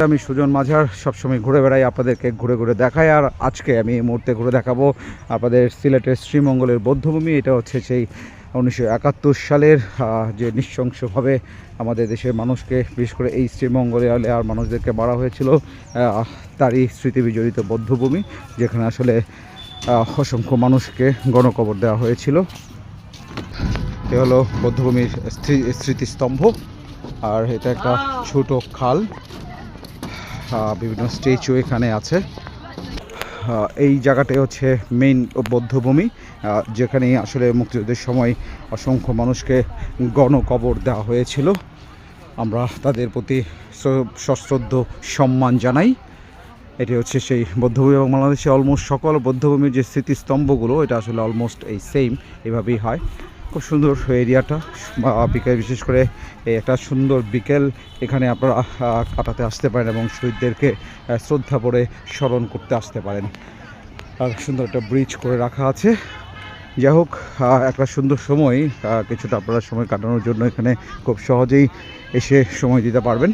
আমি সুজন মাঝার সবসময় ঘুরে বেড়াই, আপনাদেরকে ঘুরে ঘুরে দেখাই। আর আজকে আমি এই মুহূর্তে ঘুরে দেখাবো আপনাদের সিলেটের শ্রীমঙ্গলের বৌদ্ধভূমি। এটা হচ্ছে সেই 1971 সালের যে নৃশংসভাবে আমাদের দেশের মানুষকে, বিশেষ করে এই শ্রীমঙ্গলে আর মানুষদেরকে মারা হয়েছিল, তারই স্মৃতি বিজড়িত বৌদ্ধভূমি, যেখানে আসলে অসংখ্য মানুষকে গণকবর দেওয়া হয়েছিল। এ হলো বৌদ্ধভূমির স্মৃতিস্তম্ভ। আর এটা একটা ছোট খাল, বিভিন্ন স্ট্যাচু এখানে আছে। এই জায়গাটাই হচ্ছে মেইন বৌদ্ধভূমি, যেখানে আসলে মুক্তিযুদ্ধের সময় অসংখ্য মানুষকে গণকবর দেওয়া হয়েছিল। আমরা তাদের প্রতি সশ্রদ্ধ সম্মান জানাই। এটি হচ্ছে সেই বৌদ্ধভূমি, এবং বাংলাদেশে অলমোস্ট সকল বৌদ্ধভূমির যে স্মৃতিস্তম্ভগুলো, এটা আসলে অলমোস্ট এই সেম, এভাবেই হয়। খুব সুন্দর এরিয়াটা। বিকেল, বিশেষ করে একটা সুন্দর বিকেল এখানে আপনারা কাটাতে আসতে পারেন এবং শহীদদেরকে শ্রদ্ধা করে স্মরণ করতে আসতে পারেন। আর সুন্দর একটা ব্রিজ করে রাখা আছে। যাই হোক, একটা সুন্দর সময়, কিছুটা আপনারা সময় কাটানোর জন্য এখানে খুব সহজেই এসে সময় দিতে পারবেন।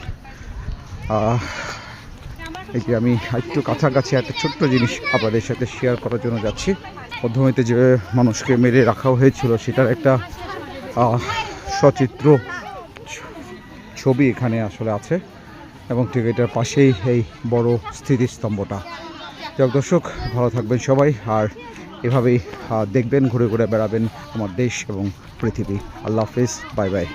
এই যে আমি একটু কাছাকাছি একটা ছোট্ট জিনিস আপনাদের সাথে শেয়ার করার জন্য যাচ্ছি। বৌদ্ধভূমিতে যে মানুষকে মেরে রাখা হয়েছিল সেটার একটা সচিত্র ছবি এখানে আসলে আছে, এবং ঠিক এটার পাশেই এই বড় স্মৃতিস্তম্ভটা। যাক দর্শক, ভালো থাকবেন সবাই, আর এভাবেই দেখবেন, ঘুরে ঘুরে বেড়াবেন আমার দেশ এবং পৃথিবী। আল্লাহ হাফিজ, বাই বাই।